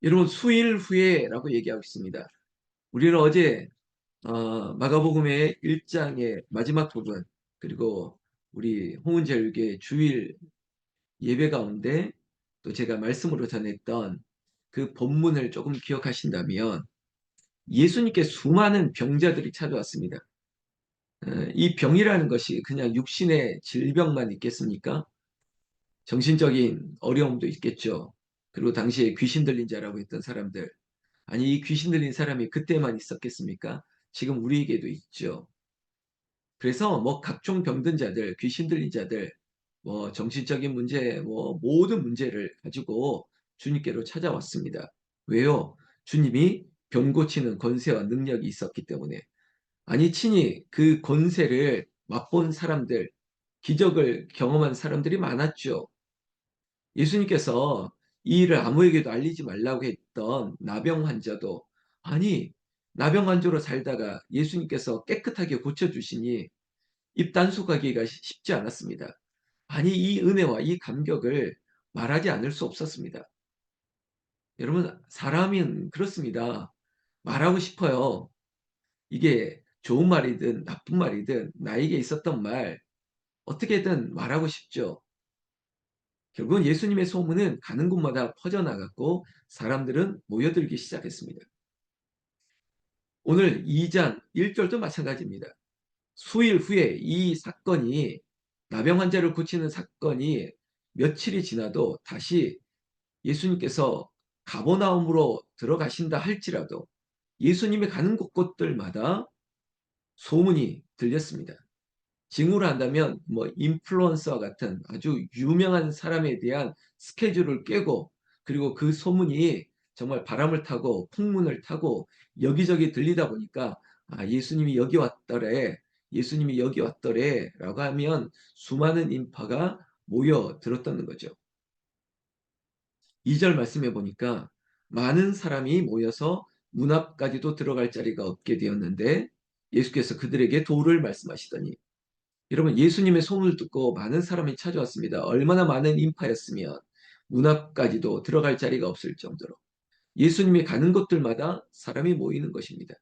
여러분, 수일 후에라고 얘기하고 있습니다. 우리는 어제 마가복음의 1장의 마지막 부분, 그리고 우리 홍은재교회 주일 예배 가운데 또 제가 말씀으로 전했던 그 본문을 조금 기억하신다면, 예수님께 수많은 병자들이 찾아왔습니다. 이 병이라는 것이 그냥 육신의 질병만 있겠습니까? 정신적인 어려움도 있겠죠. 그리고 당시에 귀신 들린 자라고 했던 사람들, 아니, 이 귀신 들린 사람이 그때만 있었겠습니까? 지금 우리에게도 있죠. 그래서 뭐 각종 병든 자들, 귀신 들린 자들, 뭐 정신적인 문제, 뭐 모든 문제를 가지고 주님께로 찾아왔습니다. 왜요? 주님이 병 고치는 권세와 능력이 있었기 때문에. 아니, 친히 그 권세를 맛본 사람들, 기적을 경험한 사람들이 많았죠. 예수님께서 이 일을 아무에게도 알리지 말라고 했던 나병 환자도, 아니, 나병 환자로 살다가 예수님께서 깨끗하게 고쳐주시니 입 단속하기가 쉽지 않았습니다. 아니, 이 은혜와 이 감격을 말하지 않을 수 없었습니다. 여러분, 사람은 그렇습니다. 말하고 싶어요. 이게 좋은 말이든 나쁜 말이든 나에게 있었던 말, 어떻게든 말하고 싶죠. 결국은 예수님의 소문은 가는 곳마다 퍼져나갔고 사람들은 모여들기 시작했습니다. 오늘 2장 1절도 마찬가지입니다. 수일 후에 이 사건이, 나병 환자를 고치는 사건이 며칠이 지나도 다시 예수님께서 가버나움으로 들어가신다 할지라도 예수님이 가는 곳곳들마다 소문이 들렸습니다. 징후를 한다면 뭐 인플루언서와 같은 아주 유명한 사람에 대한 스케줄을 깨고, 그리고 그 소문이 정말 바람을 타고 풍문을 타고 여기저기 들리다 보니까, 예수님이 여기 왔더래, 예수님이 여기 왔더래 라고 하면 수많은 인파가 모여 들었다는 거죠. 2절 말씀해 보니까 많은 사람이 모여서 문 앞까지도 들어갈 자리가 없게 되었는데 예수께서 그들에게 도를 말씀하시더니, 여러분, 예수님의 소문을 듣고 많은 사람이 찾아왔습니다. 얼마나 많은 인파였으면 문 앞까지도 들어갈 자리가 없을 정도로 예수님이 가는 곳들마다 사람이 모이는 것입니다.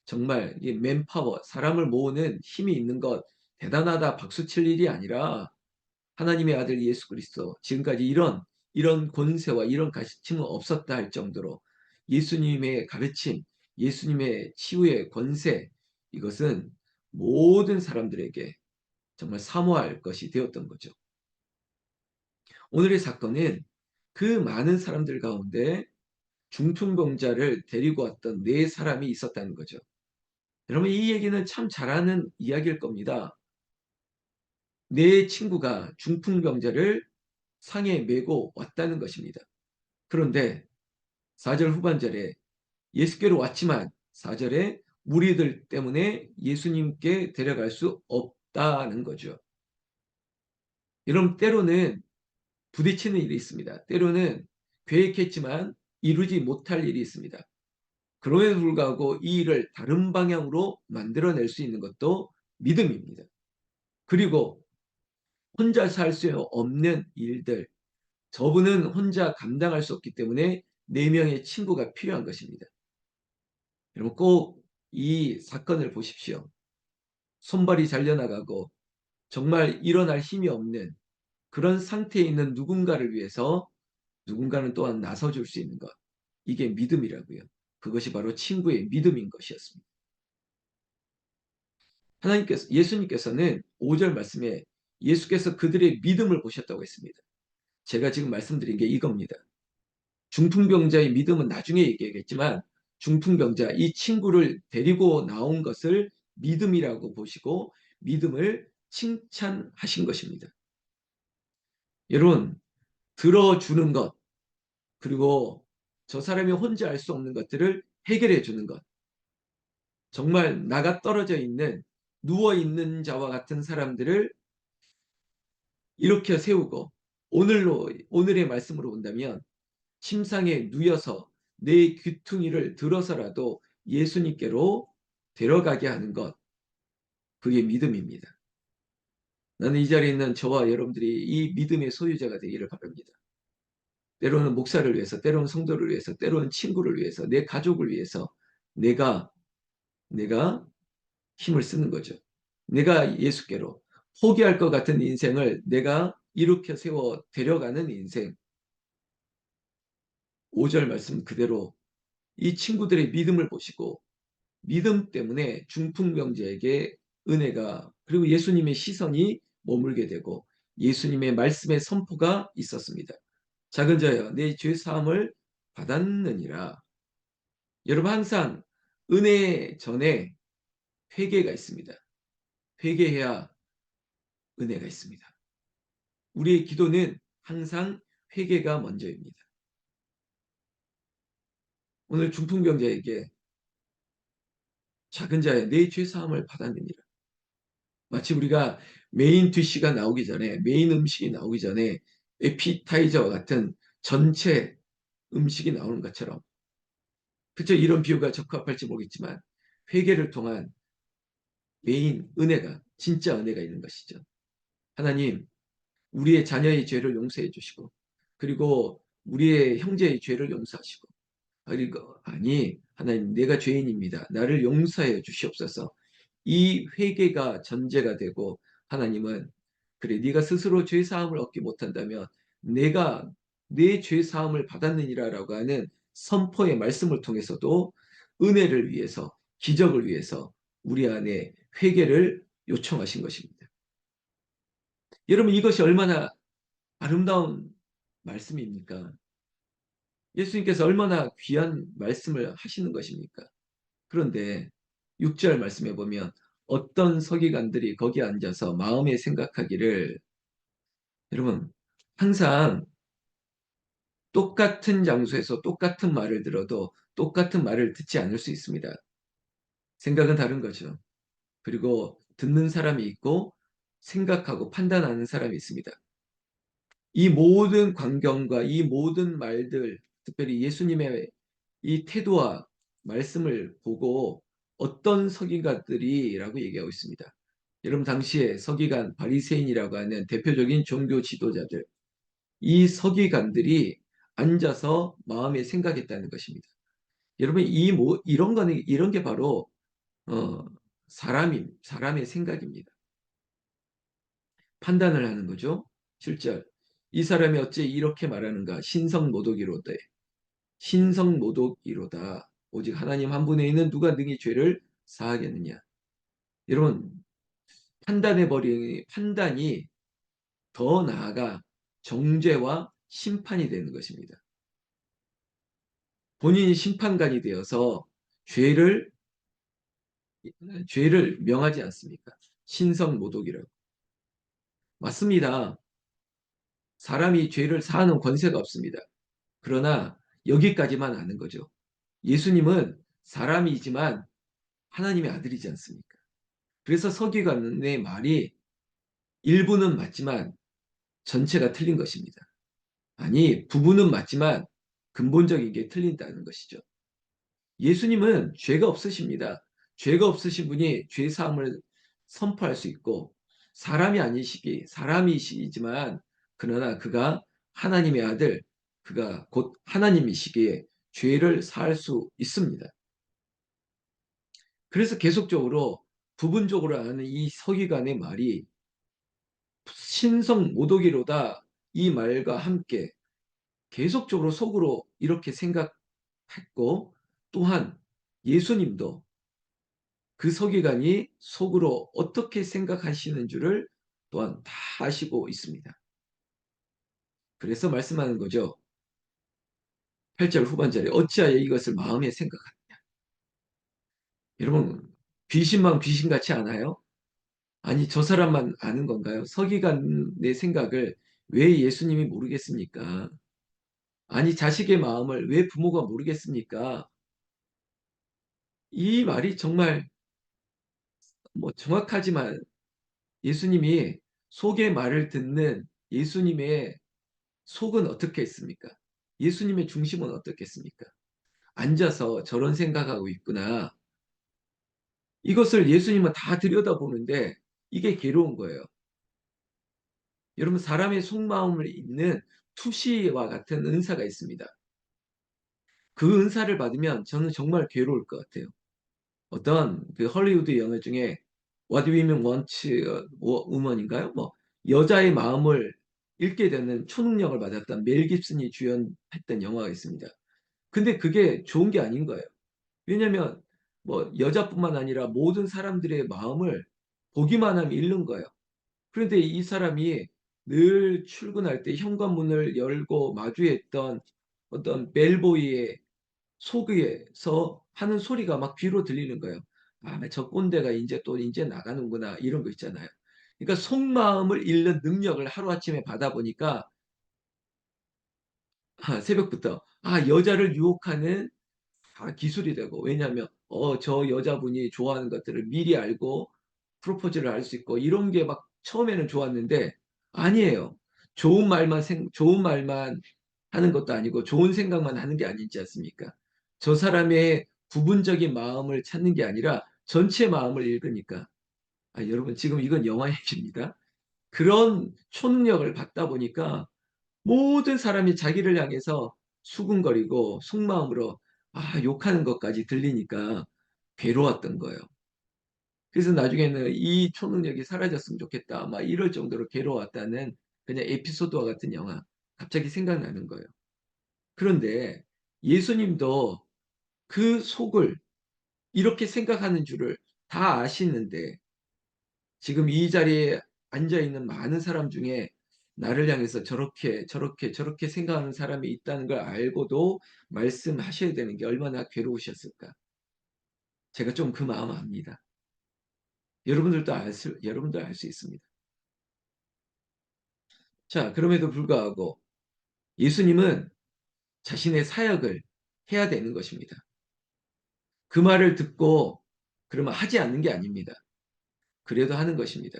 정말 이 맨파워, 사람을 모으는 힘이 있는 것, 대단하다 박수 칠 일이 아니라, 하나님의 아들 예수 그리스도, 지금까지 이런 권세와 이런 가르침은 없었다 할 정도로 예수님의 가르침, 예수님의 치유의 권세, 이것은 모든 사람들에게 정말 사모할 것이 되었던 거죠. 오늘의 사건은 그 많은 사람들 가운데 중풍병자를 데리고 왔던 네 사람이 있었다는 거죠. 여러분, 이 얘기는 참 잘하는 이야기일 겁니다. 네 친구가 중풍병자를 상에 메고 왔다는 것입니다. 그런데 4절 후반절에 예수께로 왔지만 4절에 무리들 때문에 예수님께 데려갈 수 없다는 거죠. 여러분, 때로는 부딪히는 일이 있습니다. 때로는 계획했지만 이루지 못할 일이 있습니다. 그럼에도 불구하고 이 일을 다른 방향으로 만들어낼 수 있는 것도 믿음입니다. 그리고 혼자서 할 수 없는 일들, 저분은 혼자 감당할 수 없기 때문에 네 명의 친구가 필요한 것입니다. 여러분, 꼭 이 사건을 보십시오. 손발이 잘려나가고 정말 일어날 힘이 없는 그런 상태에 있는 누군가를 위해서 누군가는 또한 나서줄 수 있는 것. 이게 믿음이라고요. 그것이 바로 친구의 믿음인 것이었습니다. 예수님께서는 5절 말씀에 예수께서 그들의 믿음을 보셨다고 했습니다. 제가 지금 말씀드린 게 이겁니다. 중풍병자의 믿음은 나중에 얘기하겠지만, 중풍병자, 이 친구를 데리고 나온 것을 믿음이라고 보시고 믿음을 칭찬하신 것입니다. 여러분, 들어주는 것, 그리고 저 사람이 혼자 할 수 없는 것들을 해결해 주는 것. 정말 나가 떨어져 있는, 누워 있는 자와 같은 사람들을 일으켜 세우고, 오늘의 말씀으로 본다면 침상에 누워서 내 귀퉁이를 들어서라도 예수님께로 데려가게 하는 것, 그게 믿음입니다. 나는 이 자리에 있는 저와 여러분들이 이 믿음의 소유자가 되기를 바랍니다. 때로는 목사를 위해서, 때로는 성도를 위해서, 때로는 친구를 위해서, 내 가족을 위해서 내가 내가 힘을 쓰는 거죠. 내가 예수께로 포기할 것 같은 인생을 내가 일으켜 세워 데려가는 인생. 5절 말씀 그대로 이 친구들의 믿음을 보시고 믿음 때문에 중풍병자에게 은혜가 그리고 예수님의 시선이 머물게 되고 예수님의 말씀의 선포가 있었습니다. 작은 자여 내 죄 사함을 받았느니라. 여러분 항상 은혜 전에 회개가 있습니다. 회개해야 은혜가 있습니다. 우리의 기도는 항상 회개가 먼저입니다. 오늘 중풍병자에게 작은 자여 내 죄 사함을 받았느니라. 마치 우리가 메인 디쉬가 나오기 전에 메인 음식이 나오기 전에 에피타이저와 같은 전체 음식이 나오는 것처럼 그쵸 이런 비유가 적합할지 모르겠지만 회개를 통한 메인 은혜가 진짜 은혜가 있는 것이죠. 하나님 우리의 자녀의 죄를 용서해 주시고 그리고 우리의 형제의 죄를 용서하시고 그리고 아니 하나님 내가 죄인입니다. 나를 용서해 주시옵소서. 이 회개가 전제가 되고 하나님은 그래 네가 스스로 죄 사함을 얻지 못한다면 내가 내 죄 사함을 받았느니라라고 하는 선포의 말씀을 통해서도 은혜를 위해서 기적을 위해서 우리 안에 회개를 요청하신 것입니다. 여러분 이것이 얼마나 아름다운 말씀입니까? 예수님께서 얼마나 귀한 말씀을 하시는 것입니까? 그런데 6절 말씀해 보면 어떤 서기관들이 거기 앉아서 마음에 생각하기를 여러분 항상 똑같은 장소에서 똑같은 말을 들어도 똑같은 말을 듣지 않을 수 있습니다. 생각은 다른 거죠. 그리고 듣는 사람이 있고 생각하고 판단하는 사람이 있습니다. 이 모든 광경과 이 모든 말들, 특별히 예수님의 이 태도와 말씀을 보고 어떤 서기관들이라고 얘기하고 있습니다. 여러분 당시에 서기관 바리새인이라고 하는 대표적인 종교 지도자들, 이 서기관들이 앉아서 마음에 생각했다는 것입니다. 여러분 이런 거는 이런 게 바로 어, 사람의 생각입니다. 판단을 하는 거죠. 7절 이 사람이 어째 이렇게 말하는가 신성모독이로다. 신성모독이로다. 오직 하나님 한 분에 있는 누가 능히 죄를 사하겠느냐. 여러분 판단해버리니 판단이 더 나아가 정죄와 심판이 되는 것입니다. 본인이 심판관이 되어서 죄를 죄를 명하지 않습니까? 신성모독이라고. 맞습니다. 사람이 죄를 사하는 권세가 없습니다. 그러나 여기까지만 아는 거죠. 예수님은 사람이지만 하나님의 아들이지 않습니까? 그래서 서기관의 말이 일부는 맞지만 전체가 틀린 것입니다. 아니, 부분은 맞지만 근본적인 게 틀린다는 것이죠. 예수님은 죄가 없으십니다. 죄가 없으신 분이 죄 사함을 선포할 수 있고 사람이시지만 그러나 그가 하나님의 아들, 그가 곧 하나님이시기에 죄를 사할 수 있습니다. 그래서 계속적으로 부분적으로 하는 이 서기관의 말이 신성 모독이로다 이 말과 함께 계속적으로 속으로 이렇게 생각했고 또한 예수님도 그 서기관이 속으로 어떻게 생각하시는 줄을 또한 다 아시고 있습니다. 그래서 말씀하는 거죠. 8절 후반절에 어찌하여 이것을 마음에 생각하느냐. 여러분 귀신만 귀신같이 아나요? 아니 저 사람만 아는 건가요? 서기관의 생각을 왜 예수님이 모르겠습니까? 아니 자식의 마음을 왜 부모가 모르겠습니까? 이 말이 정말 뭐 정확하지만 예수님이 속의 말을 듣는 예수님의 속은 어떻겠습니까? 예수님의 중심은 어떻겠습니까? 앉아서 저런 생각하고 있구나. 이것을 예수님은 다 들여다보는데 이게 괴로운 거예요. 여러분 사람의 속마음을 읽는 투시와 같은 은사가 있습니다. 그 은사를 받으면 저는 정말 괴로울 것 같아요. 어떤 그 헐리우드 영화 중에 What Women Want Woman인가요? 뭐 여자의 마음을 읽게 되는 초능력을 받았던 멜 깁슨이 주연했던 영화가 있습니다. 근데 그게 좋은 게 아닌 거예요. 왜냐면 뭐 여자뿐만 아니라 모든 사람들의 마음을 보기만 하면 읽는 거예요. 그런데 이 사람이 늘 출근할 때 현관문을 열고 마주했던 어떤 벨보이의 속에서 하는 소리가 막 귀로 들리는 거예요. 아, 저 꼰대가 이제 나가는구나. 이런 거 있잖아요. 그러니까 속마음을 읽는 능력을 하루아침에 받아보니까 새벽부터 여자를 유혹하는 기술이 되고 왜냐하면 저 여자분이 좋아하는 것들을 미리 알고 프로포즈를 할 수 있고 이런 게 막 처음에는 좋았는데 아니에요. 좋은 말만 하는 것도 아니고 좋은 생각만 하는 게 아니지 않습니까? 저 사람의 부분적인 마음을 찾는 게 아니라 전체 마음을 읽으니까 여러분 지금 이건 영화 얘기입니다. 그런 초능력을 받다 보니까 모든 사람이 자기를 향해서 수군거리고 속마음으로 욕하는 것까지 들리니까 괴로웠던 거예요. 그래서 나중에는 이 초능력이 사라졌으면 좋겠다. 막 이럴 정도로 괴로웠다는 그냥 에피소드와 같은 영화 갑자기 생각나는 거예요. 그런데 예수님도 그 속을 이렇게 생각하는 줄을 다 아시는데 지금 이 자리에 앉아 있는 많은 사람 중에 나를 향해서 저렇게 생각하는 사람이 있다는 걸 알고도 말씀하셔야 되는 게 얼마나 괴로우셨을까. 제가 좀 그 마음 압니다. 여러분도 알 수 있습니다. 자, 그럼에도 불구하고 예수님은 자신의 사역을 해야 되는 것입니다. 그 말을 듣고 그러면 하지 않는 게 아닙니다. 그래도 하는 것입니다.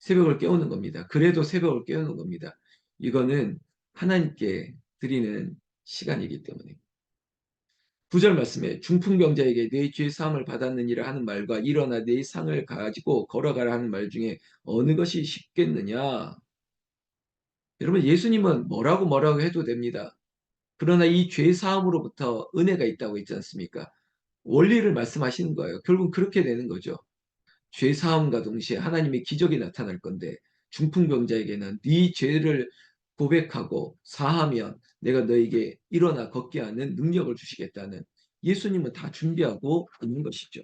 새벽을 깨우는 겁니다. 그래도 새벽을 깨우는 겁니다. 이거는 하나님께 드리는 시간이기 때문에. 9절 말씀에 중풍병자에게 내 죄 사함을 받았느니라 하는 말과 일어나 내 상을 가지고 걸어가라 하는 말 중에 어느 것이 쉽겠느냐? 여러분 예수님은 뭐라고 해도 됩니다. 그러나 이 죄 사함으로부터 은혜가 있다고 했지 않습니까? 원리를 말씀하시는 거예요. 결국 그렇게 되는 거죠. 죄 사함과 동시에 하나님의 기적이 나타날 건데 중풍병자에게는 네 죄를 고백하고 사하면 내가 너에게 일어나 걷게 하는 능력을 주시겠다는 예수님은 다 준비하고 있는 것이죠.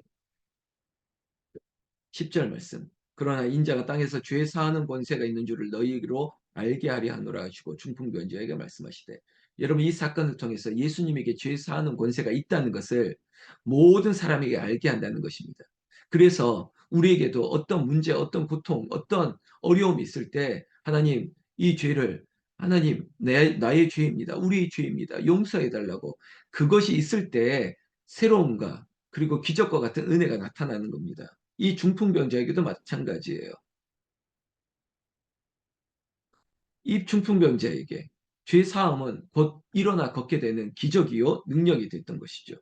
10절 말씀. 그러나 인자가 땅에서 죄 사하는 권세가 있는 줄을 너희로 알게 하려 하노라 하시고 중풍병자에게 말씀하시되 여러분 이 사건을 통해서 예수님에게 죄 사하는 권세가 있다는 것을 모든 사람에게 알게 한다는 것입니다. 그래서 우리에게도 어떤 문제, 어떤 고통, 어떤 어려움이 있을 때 하나님 이 죄를 하나님 나의 죄입니다. 우리의 죄입니다. 용서해 달라고 그것이 있을 때 새로움과 그리고 기적과 같은 은혜가 나타나는 겁니다. 이 중풍병자에게도 마찬가지예요. 이 중풍병자에게 죄 사함은 곧 일어나 걷게 되는 기적이요 능력이 됐던 것이죠.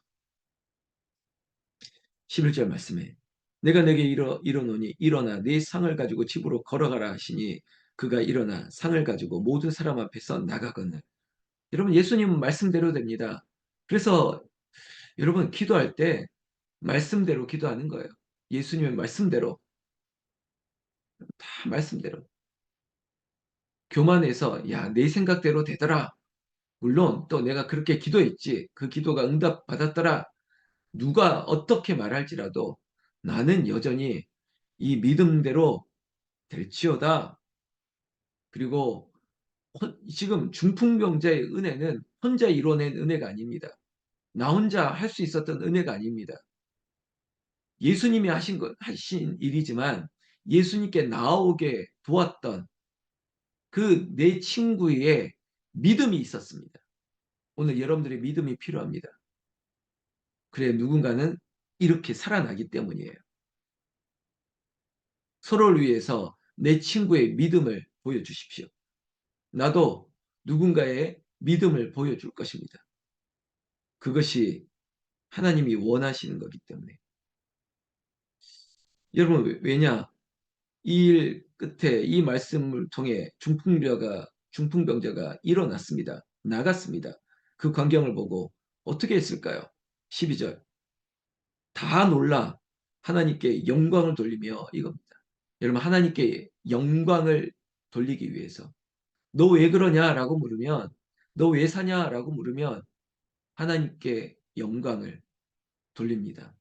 11절 말씀에 내가 내게 이르노니 일어나 네 상을 가지고 집으로 걸어가라 하시니 그가 일어나 상을 가지고 모든 사람 앞에서 나가거늘. 여러분 예수님은 말씀대로 됩니다. 그래서 여러분 기도할 때 말씀대로 기도하는 거예요. 예수님의 말씀대로 다 말씀대로. 교만해서 야, 내 생각대로 되더라. 물론 또 내가 그렇게 기도했지. 그 기도가 응답받았더라. 누가 어떻게 말할지라도 나는 여전히 이 믿음대로 될지어다. 그리고 지금 중풍병자의 은혜는 혼자 이뤄낸 은혜가 아닙니다. 나 혼자 할 수 있었던 은혜가 아닙니다. 예수님이 하신 일이지만 예수님께 나오게 도왔던 그 내 친구의 믿음이 있었습니다. 오늘 여러분들의 믿음이 필요합니다. 그래 누군가는 이렇게 살아나기 때문이에요. 서로를 위해서 내 친구의 믿음을 보여주십시오. 나도 누군가의 믿음을 보여줄 것입니다. 그것이 하나님이 원하시는 거기 때문에. 여러분 왜냐? 이 일 끝에 이 말씀을 통해 중풍병자가 일어났습니다. 나갔습니다. 그 광경을 보고 어떻게 했을까요? 12절. 다 놀라 하나님께 영광을 돌리며 이겁니다. 여러분, 하나님께 영광을 돌리기 위해서 너 왜 그러냐라고 물으면, 너 왜 사냐라고 물으면 하나님께 영광을 돌립니다.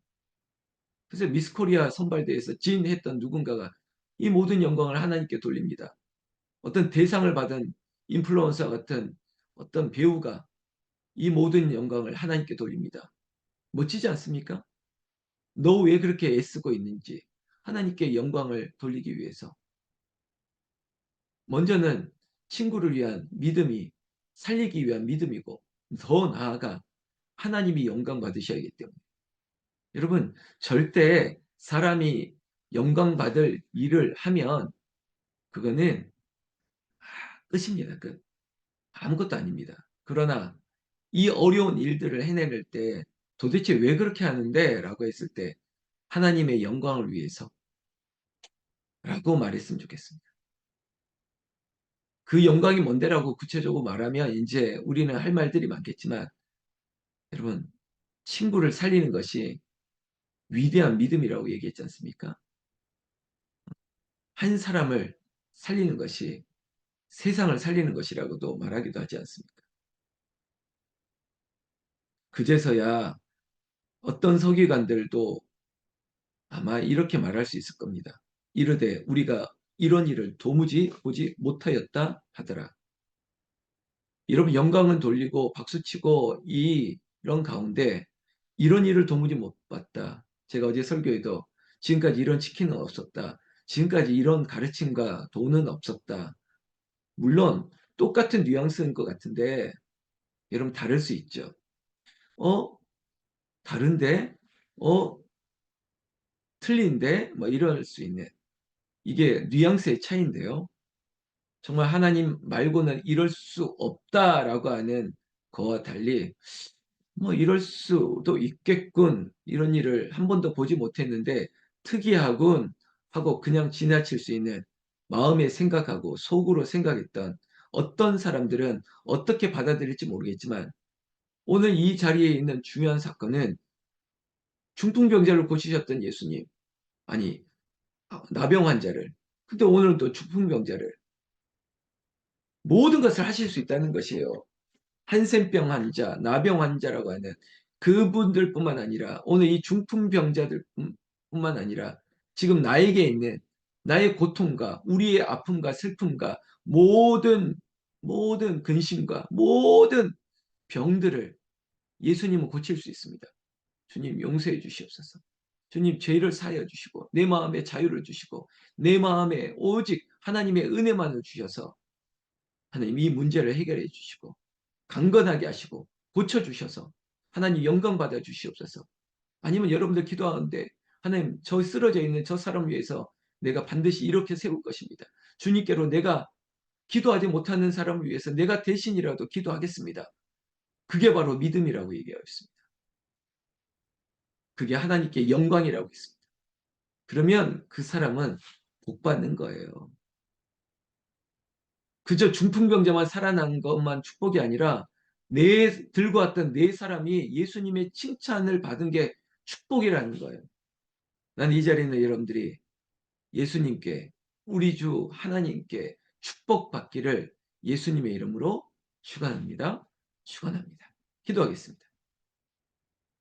그래서 미스 코리아 선발대에서 진했던 누군가가 이 모든 영광을 하나님께 돌립니다. 어떤 대상을 받은 인플루언서 같은 어떤 배우가 이 모든 영광을 하나님께 돌립니다. 멋지지 않습니까? 너 왜 그렇게 애쓰고 있는지 하나님께 영광을 돌리기 위해서. 먼저는 친구를 위한 믿음이, 살리기 위한 믿음이고, 더 나아가 하나님이 영광 받으셔야 하기 때문에. 여러분, 절대 사람이 영광 받을 일을 하면 그거는 끝입니다. 끝. 아무것도 아닙니다. 그러나 이 어려운 일들을 해낼 때 도대체 왜 그렇게 하는데? 라고 했을 때 하나님의 영광을 위해서 라고 말했으면 좋겠습니다. 그 영광이 뭔데라고 구체적으로 말하면 이제 우리는 할 말들이 많겠지만, 여러분, 친구를 살리는 것이 위대한 믿음이라고 얘기했지 않습니까? 한 사람을 살리는 것이 세상을 살리는 것이라고도 말하기도 하지 않습니까? 그제서야 어떤 서기관들도 아마 이렇게 말할 수 있을 겁니다. 이르되 우리가 이런 일을 도무지 보지 못하였다 하더라. 여러분, 영광은 돌리고 박수치고 이런 가운데 이런 일을 도무지 못 봤다. 제가 어제 설교에도 지금까지 이런 치킨은 없었다. 지금까지 이런 가르침과 도는 없었다. 물론 똑같은 뉘앙스인 것 같은데 여러분, 다를 수 있죠. 어? 다른데? 어? 틀린데? 뭐 이럴 수 있는, 이게 뉘앙스의 차이인데요. 정말 하나님 말고는 이럴 수 없다라고 하는 거와 달리 뭐 이럴 수도 있겠군. 이런 일을 한 번도 보지 못했는데 특이하군 하고 그냥 지나칠 수 있는 마음에 생각하고 속으로 생각했던 어떤 사람들은 어떻게 받아들일지 모르겠지만, 오늘 이 자리에 있는 중요한 사건은 중풍병자를 고치셨던 예수님, 아니 나병 환자를, 근데 오늘은 또 중풍병자를, 모든 것을 하실 수 있다는 것이에요. 한센병 환자, 나병 환자라고 하는 그분들뿐만 아니라 오늘 이 중풍병자들뿐만 아니라 지금 나에게 있는 나의 고통과 우리의 아픔과 슬픔과 모든 근심과 모든 병들을 예수님은 고칠 수 있습니다. 주님, 용서해 주시옵소서. 주님, 죄를 사하여 주시고 내 마음에 자유를 주시고 내 마음에 오직 하나님의 은혜만을 주셔서 하나님 이 문제를 해결해 주시고 강건하게 하시고 고쳐주셔서 하나님 영광 받아 주시옵소서. 아니면 여러분들 기도하는데 하나님, 저 쓰러져 있는 저 사람 위해서 내가 반드시 이렇게 세울 것입니다. 주님께로 내가 기도하지 못하는 사람을 위해서 내가 대신이라도 기도하겠습니다. 그게 바로 믿음이라고 얘기하고 있습니다. 그게 하나님께 영광이라고 했습니다. 그러면 그 사람은 복 받는 거예요. 그저 중풍병자만 살아난 것만 축복이 아니라 들고 왔던 네 사람이 예수님의 칭찬을 받은 게 축복이라는 거예요. 난 이 자리에 있는 여러분들이 예수님께, 우리 주 하나님께 축복받기를 예수님의 이름으로 축원합니다. 축원합니다. 기도하겠습니다.